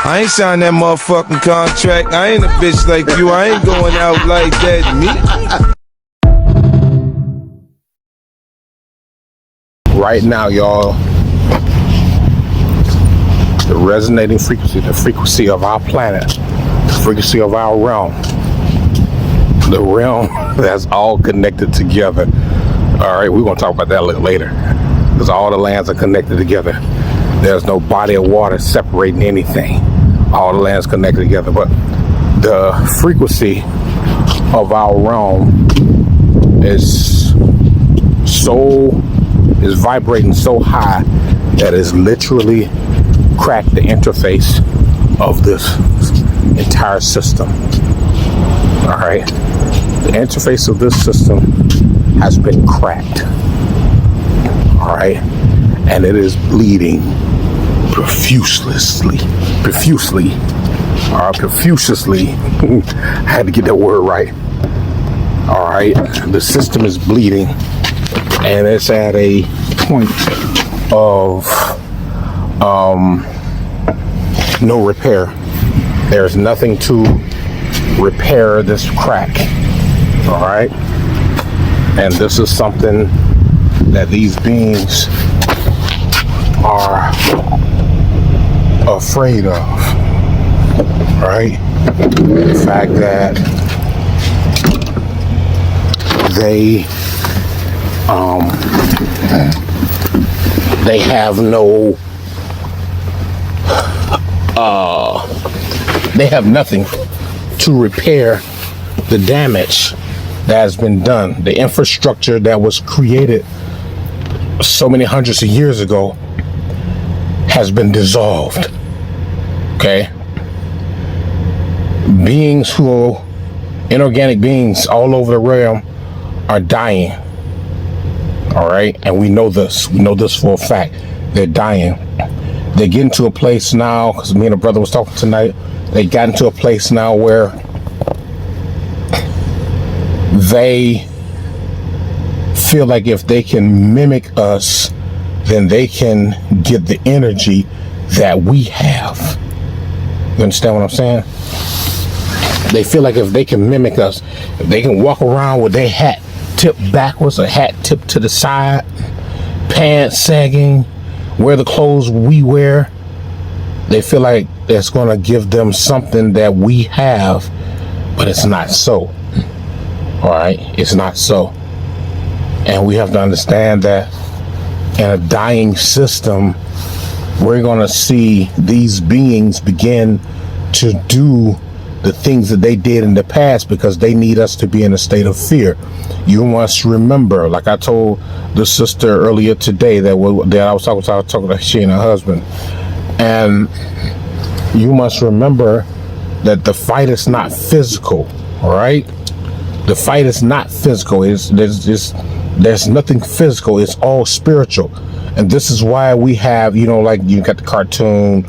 I ain't signed that motherfucking contract. I ain't a bitch like you. I ain't going out like that, me. Right now, y'all, the resonating frequency, the frequency of our planet, the frequency of our realm, the realm that's all connected together. All right, we're going to talk about that a little later, because all the lands are connected together. There's no body of water separating anything. All the lands connected together, but the frequency of our realm is vibrating so high that it's literally cracked the interface of this entire system. All right, the interface of this system has been cracked. All right, and it is bleeding profusely. I had to get that word right. All right, the system is bleeding, and it's at a point of no repair. There's nothing to repair this crack. All right, and this is something that these beings are afraid of. Right? The fact that they have nothing to repair the damage that has been done. The infrastructure that was created so many hundreds of years ago has been dissolved. Okay? Beings who, inorganic beings all over the realm, are dying. All right, and we know this. We know this for a fact. They're dying. They're getting to a place now, because me and a brother was talking tonight. They got into a place now where they feel like if they can mimic us, then they can get the energy that we have. You understand what I'm saying? They feel like if they can mimic us, if they can walk around with their hat tipped backwards, a hat tipped to the side, pants sagging, wear the clothes we wear, they feel like it's going to give them something that we have, but it's not so. All right, it's not so. And we have to understand that in a dying system, we're going to see these beings begin to do the things that they did in the past, because they need us to be in a state of fear. You must remember, like I told the sister earlier today that I was talking to she and her husband, and you must remember that the fight is not physical. All right, the fight is not physical. There's nothing physical. It's all spiritual, and this is why we have, like you got the cartoon,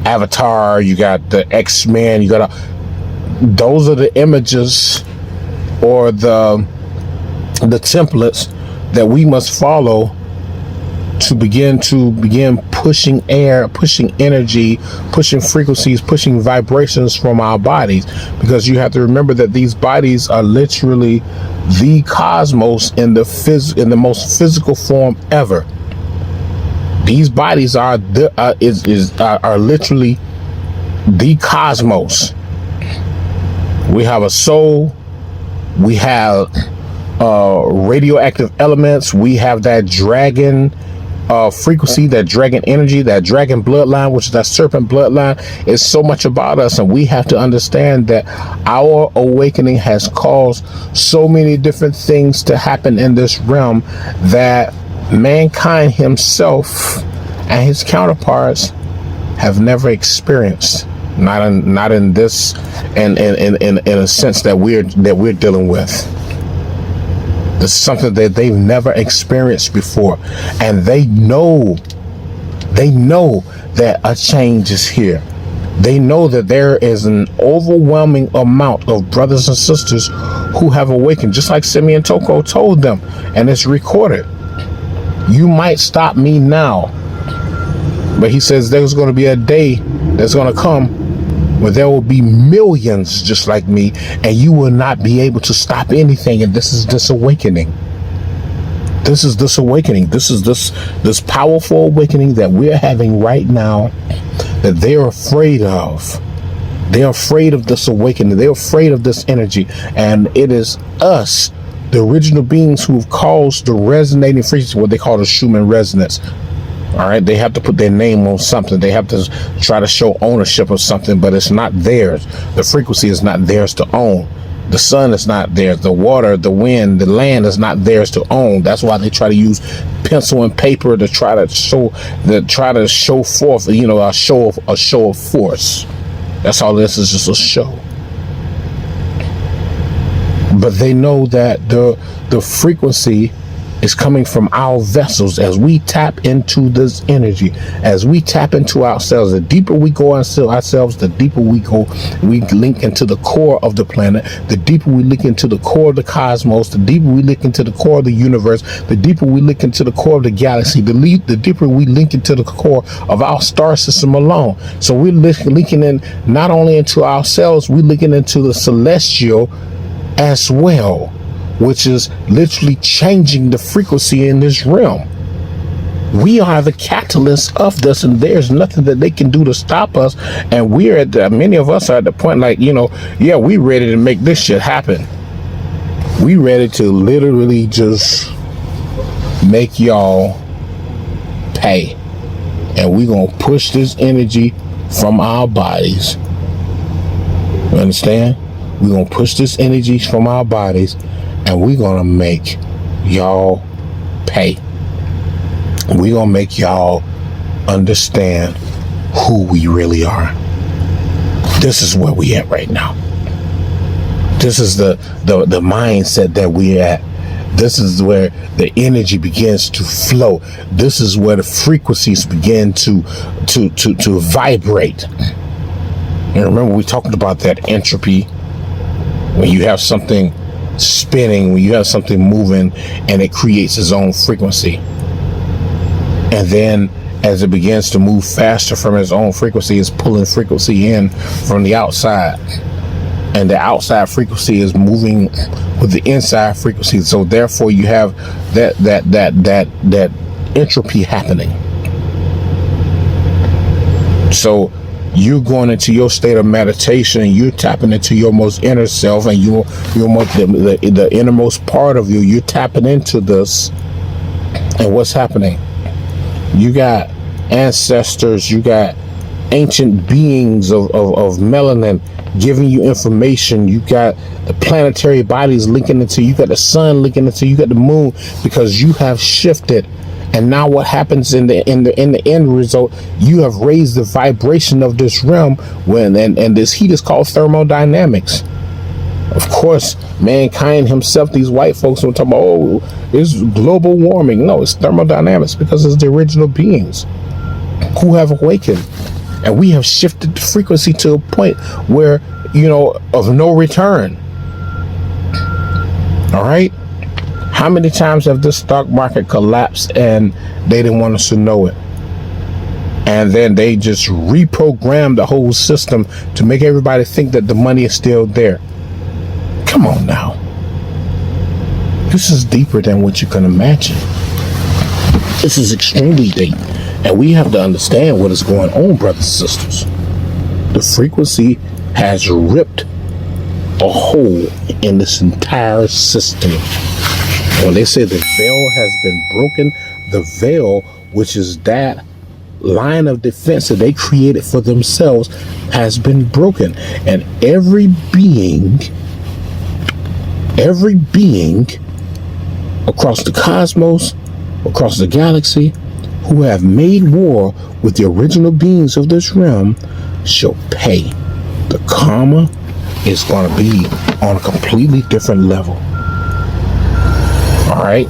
Avatar, you got the X-Men, those are the images or the templates that we must follow to begin pushing air, pushing energy, pushing frequencies, pushing vibrations from our bodies, because you have to remember that these bodies are literally the cosmos in the most physical form ever. These bodies are literally the cosmos. We have a soul. We have radioactive elements. We have that dragon frequency, that dragon energy, that dragon bloodline, which is that serpent bloodline. Is so much about us, and we have to understand that our awakening has caused so many different things to happen in this realm that mankind himself and his counterparts have never experienced. Not in this, in a sense that we're dealing with. This is something that they've never experienced before, and they know that a change is here. They know that there is an overwhelming amount of brothers and sisters who have awakened, just like Simeon Toko told them, and it's recorded. You might stop me now, But he says there's going to be a day that's going to come where there will be millions just like me, and you will not be able to stop anything. And this is this awakening. This is this awakening. This is this powerful awakening that we're having right now, that they're afraid of. They're afraid of this awakening. They're afraid of this energy. And it is us, the original beings, who've caused the resonating frequency, what they call the Schumann resonance. All right, they have to put their name on something. They have to try to show ownership of something, but it's not theirs. The frequency is not theirs to own. The sun is not theirs. The water, the wind, the land is not theirs to own. That's why they try to use pencil and paper to try to show forth, a show of force. That's all this is, just a show. But they know that the frequency is coming from our vessels. As we tap into this energy, as we tap into ourselves, the deeper we go ourselves, the deeper we link into the core of the planet, the deeper we link into the core of the cosmos, the deeper we link into the core of the universe, the deeper we link into the core of the galaxy, the deeper we link into the core of our star system alone. So we're linking in not only into ourselves, we're linking into the celestial as well, which is literally changing the frequency in this realm. We are the catalyst of this, and there's nothing that they can do to stop us. And many of us are at the point, we ready to make this shit happen. We ready to literally just make y'all pay. And we gonna push this energy from our bodies. You understand? We gonna push this energy from our bodies, and we're going to make y'all pay. We're going to make y'all understand who we really are. This is where we at right now. This is the mindset that we're at. This is where the energy begins to flow. This is where the frequencies begin to vibrate. And remember, we talked about that entropy. When you have something spinning, when you have something moving, and it creates its own frequency, and then as it begins to move faster from its own frequency, it's pulling frequency in from the outside, and the outside frequency is moving with the inside frequency. So therefore you have that entropy happening. So you're going into your state of meditation, and you're tapping into your most inner self, and the innermost part of you. You're tapping into this, and what's happening? You got ancestors, you got ancient beings of melanin giving you information. You got the planetary bodies linking into you, got the sun linking into you, got the moon, because you have shifted. And now what happens in the end result, you have raised the vibration of this realm, and this heat is called thermodynamics. Of course, mankind himself, these white folks will talk about, it's global warming. No, it's thermodynamics, because it's the original beings who have awakened. And we have shifted the frequency to a point where, of no return. All right? How many times have this stock market collapsed and they didn't want us to know it? And then they just reprogrammed the whole system to make everybody think that the money is still there. Come on now. This is deeper than what you can imagine. This is extremely deep. And we have to understand what is going on, brothers and sisters. The frequency has ripped a hole in this entire system. When they say the veil has been broken, the veil, which is that line of defense that they created for themselves, has been broken. And every being across the cosmos, across the galaxy, who have made war with the original beings of this realm shall pay. The karma is going to be on a completely different level. All right.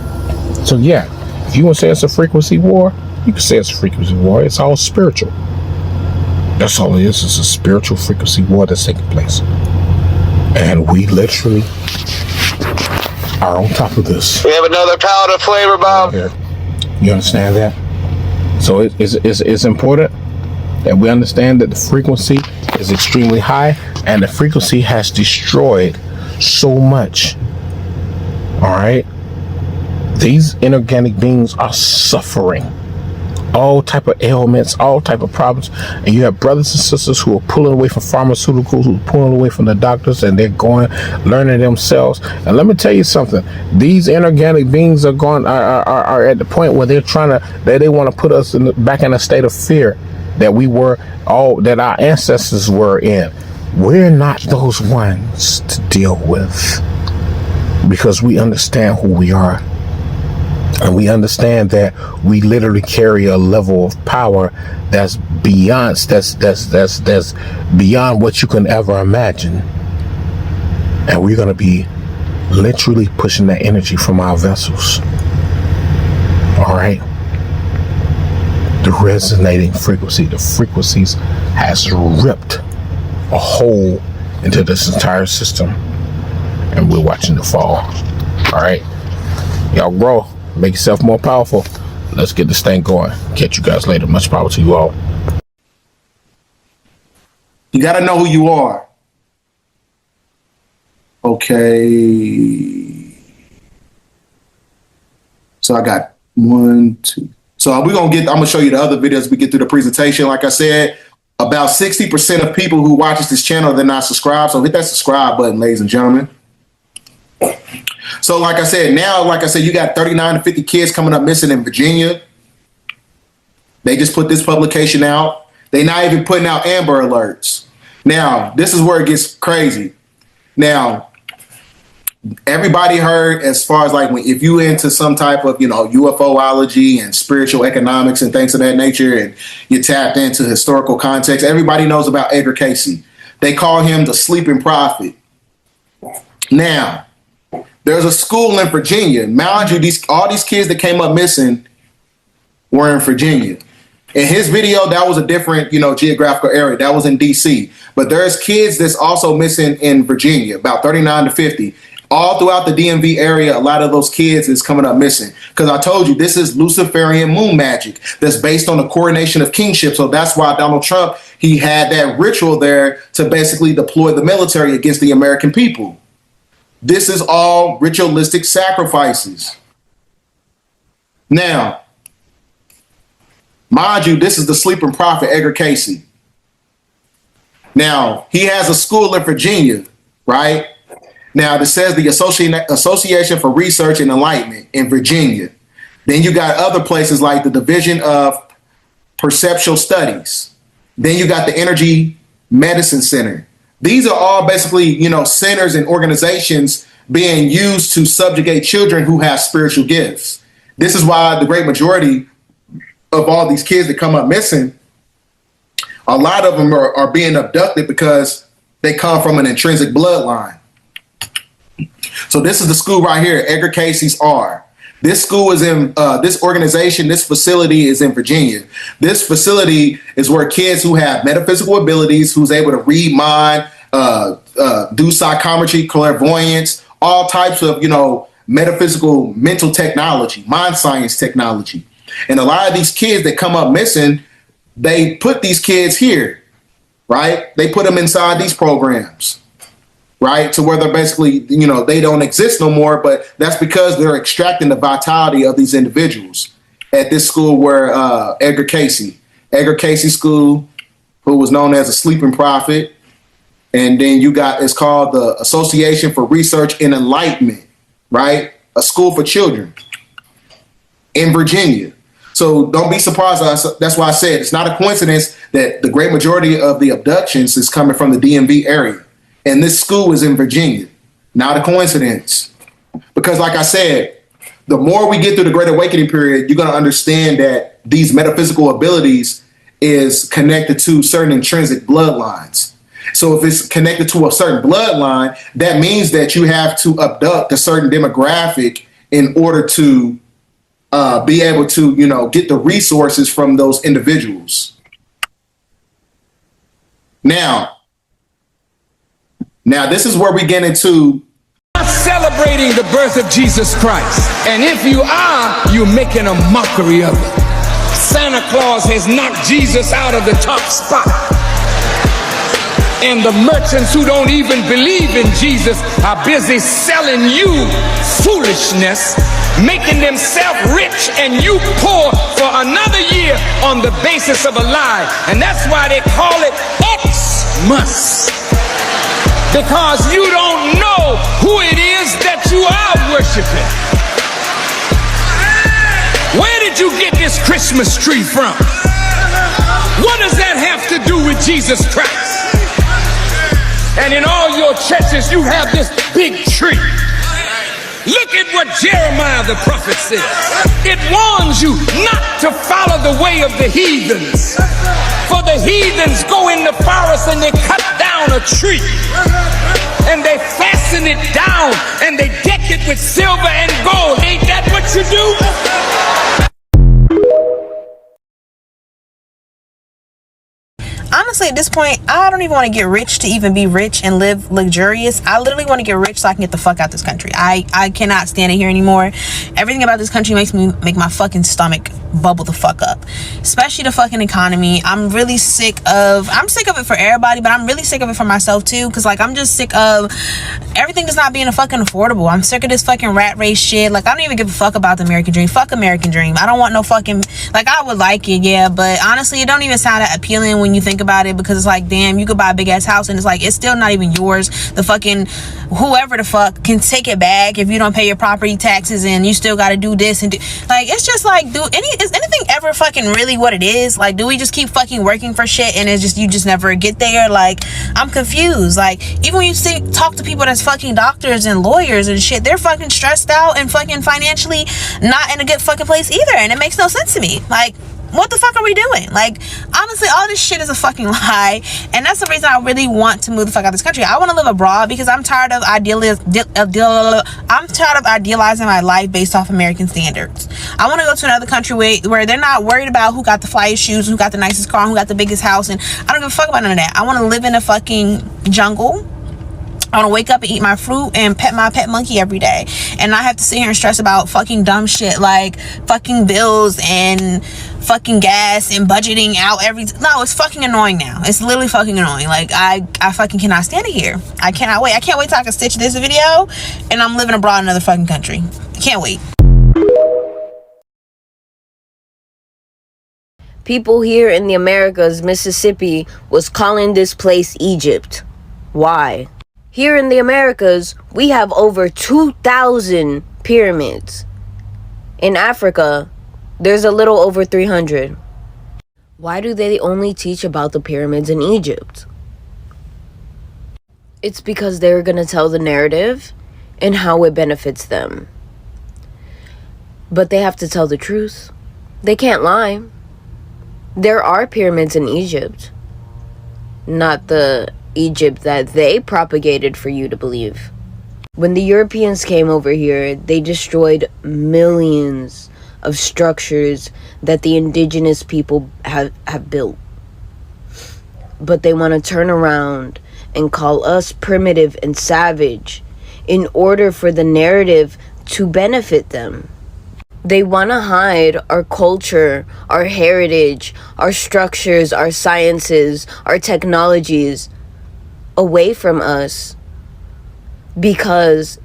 So yeah, if you want to say it's a frequency war, you can say it's a frequency war. It's all spiritual. That's all it is. It's a spiritual frequency war that's taking place. And we literally are on top of this. We have another palette of flavor, Bob. Here. You understand that? So it's important that we understand that the frequency is extremely high, and the frequency has destroyed so much. All right, these inorganic beings are suffering all type of ailments, all type of problems, and you have brothers and sisters who are pulling away from pharmaceuticals, who are pulling away from the doctors, and they're going learning themselves. And let me tell you something: these inorganic beings are at the point where they're trying to, they want to put us back in a state of fear that that our ancestors were in. We're not those ones to deal with, because we understand who we are. And we understand that we literally carry a level of power that's beyond beyond what you can ever imagine. And we're going to be literally pushing that energy from our vessels. All right. The resonating frequency, the frequencies has ripped a hole into this entire system, and we're watching it fall. All right. Y'all grow. Make yourself more powerful. Let's get this thing going. Catch you guys later. Much power to you all. You got to know who you are. Okay. So I got 1, 2. So I'm going to show you the other videos we get through the presentation. Like I said, about 60% of people who watches this channel, they're not subscribed. So hit that subscribe button, ladies and gentlemen. So like I said, you got 39 to 50 kids coming up missing in Virginia. They just put this publication out. They're not even putting out Amber Alerts. Now, this is where it gets crazy. Now, everybody heard, as far as like, if you into some type of, UFOlogy and spiritual economics and things of that nature, and you tapped into historical context, everybody knows about Edgar Cayce. They call him the sleeping prophet. Now, there's a school in Virginia. Mind you, all these kids that came up missing were in Virginia. In his video, that was a different, geographical area. That was in D.C. But there's kids that's also missing in Virginia, about 39 to 50. All throughout the DMV area, a lot of those kids is coming up missing. Because I told you, this is Luciferian moon magic that's based on the coronation of kingship. So that's why Donald Trump, he had that ritual there to basically deploy the military against the American people. This is all ritualistic sacrifices. Now, mind you, this is the sleeping prophet, Edgar Cayce. Now, he has a school in Virginia, right? Now, this says the Association for Research and Enlightenment in Virginia. Then you got other places like the Division of Perceptual Studies. Then you got the Energy Medicine Center. These are all basically, centers and organizations being used to subjugate children who have spiritual gifts. This is why the great majority of all these kids that come up missing, a lot of them are being abducted because they come from an intrinsic bloodline. So this is the school right here, Edgar Cayce's R. This school is in, this organization, this facility is in Virginia. This facility is where kids who have metaphysical abilities, who's able to read mind, do psychometry, clairvoyance, all types of, metaphysical mental technology, mind science technology. And a lot of these kids that come up missing, they put these kids here, right? They put them inside these programs, right? To where they're basically, they don't exist no more, but that's because they're extracting the vitality of these individuals at this school where Edgar Cayce School, who was known as a sleeping prophet. And then it's called the Association for Research and Enlightenment, right? A school for children in Virginia. So don't be surprised. That's why I said it's not a coincidence that the great majority of the abductions is coming from the DMV area. And this school is in Virginia. Not a coincidence. Because like I said, the more we get through the Great Awakening period, you're going to understand that these metaphysical abilities is connected to certain intrinsic bloodlines. So if it's connected to a certain bloodline, that means that you have to abduct a certain demographic in order to be able to, get the resources from those individuals. Now, this is where we get into celebrating the birth of Jesus Christ. And if you are, you're making a mockery of it. Santa Claus has knocked Jesus out of the top spot. And the merchants who don't even believe in Jesus are busy selling you foolishness, making themselves rich and you poor for another year on the basis of a lie. And that's why they call it Xmas. Because you don't know who it is that you are worshiping. Where did you get this Christmas tree from? What does that have to do with Jesus Christ? And in all your churches, you have this big tree. Look at what Jeremiah the prophet says. It warns you not to follow the way of the heathens. For the heathens go in the forest and they cut down a tree. And they fasten it down and they deck it with silver and gold. Ain't that what you do? Honestly, at this point, I don't even want to get rich to even be rich and live luxurious. I literally want to get rich so I can get the fuck out this country. I cannot stand it here anymore. Everything about this country makes my fucking stomach bubble the fuck up. Especially the fucking economy. I'm sick of it for everybody, but I'm really sick of it for myself too. Cause like, I'm just sick of everything just not being a fucking affordable. I'm sick of this fucking rat race shit. Like, I don't even give a fuck about the American dream. Fuck American dream. I don't want no fucking, like, I would like it, yeah, but honestly, it don't even sound that appealing when you think about it, because it's like, damn, you could buy a big ass house and it's like, it's still not even yours. The fucking whoever the fuck can take it back if you don't pay your property taxes, and you still got to do this and do, like, it's just like, is anything ever fucking really what it is? Like, do we just keep fucking working for shit and it's just, you just never get there? Like, I'm confused. Like, even when you talk to people that's fucking doctors and lawyers and shit, they're fucking stressed out and fucking financially not in a good fucking place either, and it makes no sense to me. Like, what the fuck are we doing? Like, honestly, all this shit is a fucking lie, and that's the reason I really want to move the fuck out of this country. I want to live abroad because I'm tired of idealizing my life based off American standards. I want to go to another country where they're not worried about who got the flyest shoes, who got the nicest car, who got the biggest house, and I don't give a fuck about none of that. I want to live in a fucking jungle. I want to wake up and eat my fruit and pet my pet monkey every day, and not have to sit here and stress about fucking dumb shit like fucking bills and fucking gas and budgeting out no, it's fucking annoying now. It's literally fucking annoying. Like, I fucking cannot stand it here. I cannot wait. I can't wait till I can stitch this video and I'm living abroad in another fucking country. Can't wait. People here in the Americas, Mississippi, was calling this place Egypt. Why? Here in the Americas, we have over 2,000 pyramids. In Africa, there's a little over 300. Why do they only teach about the pyramids in Egypt? It's because they're going to tell the narrative and how it benefits them. But they have to tell the truth. They can't lie. There are pyramids in Egypt. Not the Egypt that they propagated for you to believe. When the Europeans came over here, they destroyed millions of structures that the indigenous people have built. But they want to turn around and call us primitive and savage in order for the narrative to benefit them. They want to hide our culture, our heritage, our structures, our sciences, our technologies away from us because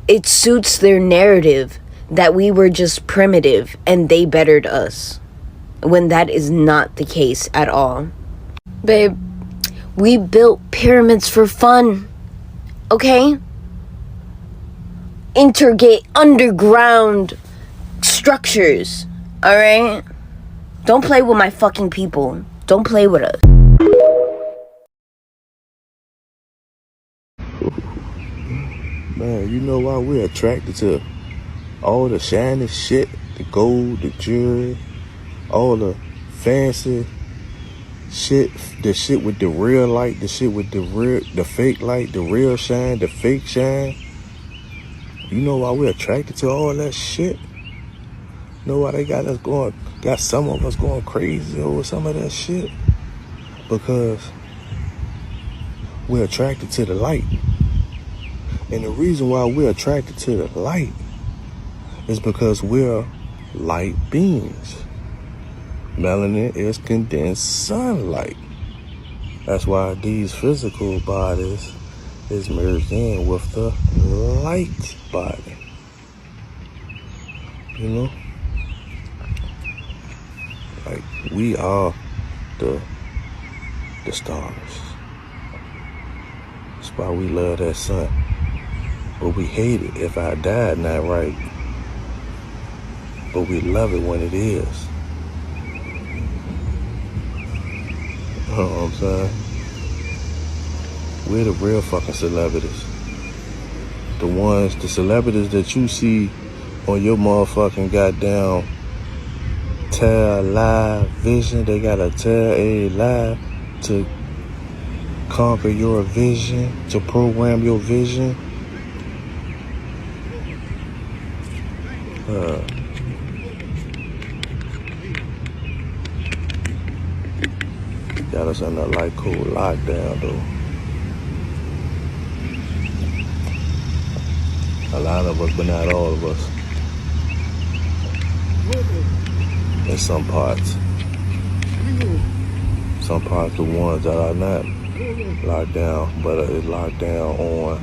it suits their narrative that we were just primitive and they bettered us, when that is not the case at all. Babe, we built pyramids for fun, okay? Underground structures, alright? Don't play with my fucking people. Don't play with us. Man, you know why we're attracted to all the shiny shit, the gold, the jewelry, all the fancy shit, the shit with the real light, the shit with the fake light, the real shine, the fake shine. You know why we're attracted to all that shit? You know why they got some of us going crazy over some of that shit? Because we're attracted to the light. And the reason why we're attracted to the light is because we're light beings. Melanin is condensed sunlight. That's why these physical bodies is merged in with the light body. You know? Like, we are the stars. That's why we love that sun. But we hate it if I died not right. But we love it when it is. You know what I'm saying? We're the real fucking celebrities. The celebrities that you see on your motherfucking goddamn tell live vision. They gotta tell a lie to conquer your vision, to program your vision. Got us in a light cool lockdown though. A lot of us, but not all of us. In some parts. Some parts, the ones that are not locked down, but is locked down on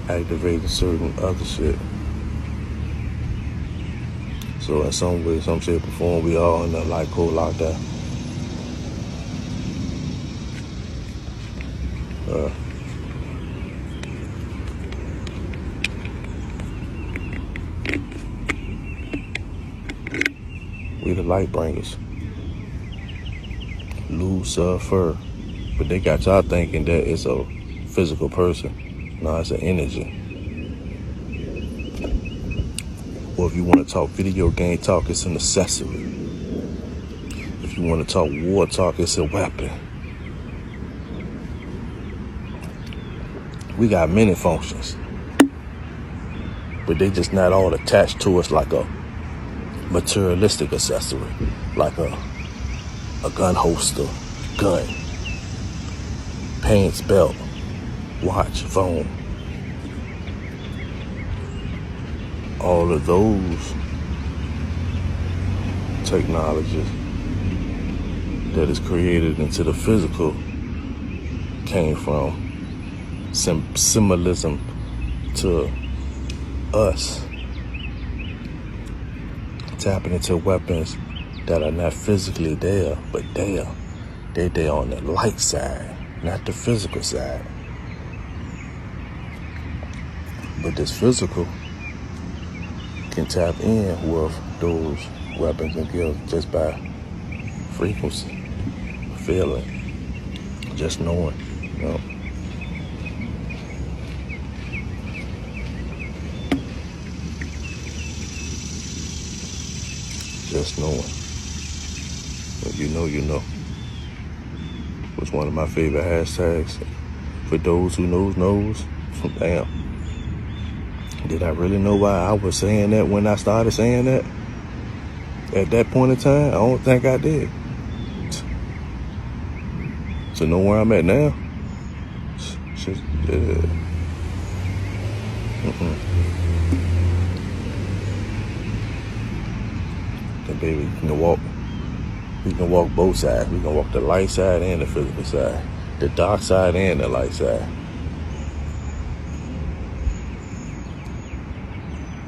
activating certain other shit. So in some way, some shape or form, we all in a light cold lockdown. We the light bringers. Lucifer. But they got y'all thinking that it's a physical person. No, it's an energy. Or if you want to talk video game talk, it's an accessory. If you want to talk war talk, it's a weapon. We got many functions. But they just not all attached to us like a materialistic accessory, like a gun holster, gun, pants, belt, watch, phone. All of those technologies that is created into the physical came from symbolism to us. Tapping into weapons that are not physically there, but they're there on the light side, not the physical side. But this physical can tap in with those weapons and gifts just by frequency, feeling, just knowing, you know. Just knowing. When you know, you know. Was one of my favorite hashtags. For those who knows. Damn. Did I really know why I was saying that when I started saying that? At that point in time, I don't think I did. To know where I'm at now? And baby, we can walk both sides. We can walk the light side and the physical side. The dark side and the light side.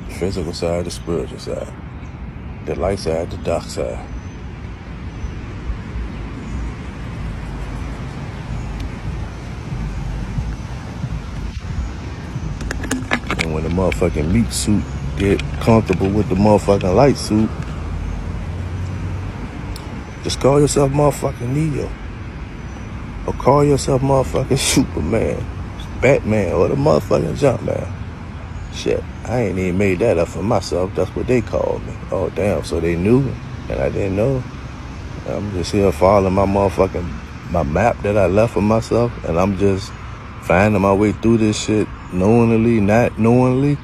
The physical side, the spiritual side. The light side, the dark side. And when the motherfucking meat suit get comfortable with the motherfucking light suit, just call yourself motherfucking Neo. Or call yourself motherfucking Superman, Batman, or the motherfucking Jumpman. Shit, I ain't even made that up for myself. That's what they called me. Oh, damn, so they knew and I didn't know. I'm just here following my map that I left for myself, and I'm just finding my way through this shit knowingly, not knowingly.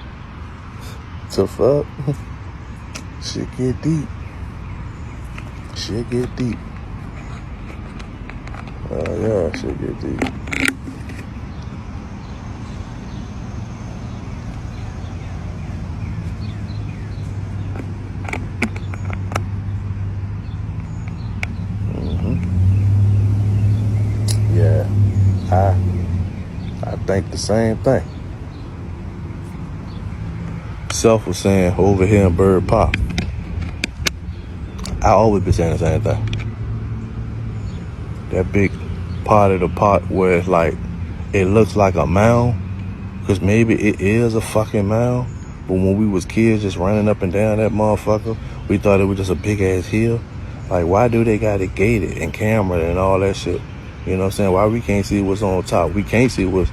So fuck. Shit get deep. Shit get deep. Yeah, shit get deep. I think the same thing. Self was saying over here in Bird Park. I always been saying the same thing. That big part of the park where it's like, it looks like a mound, because maybe it is a fucking mound, but when we was kids just running up and down that motherfucker, we thought it was just a big ass hill. Like, why do they got it gated and camera and all that shit? You know what I'm saying? Why we can't see what's on top? We can't see what's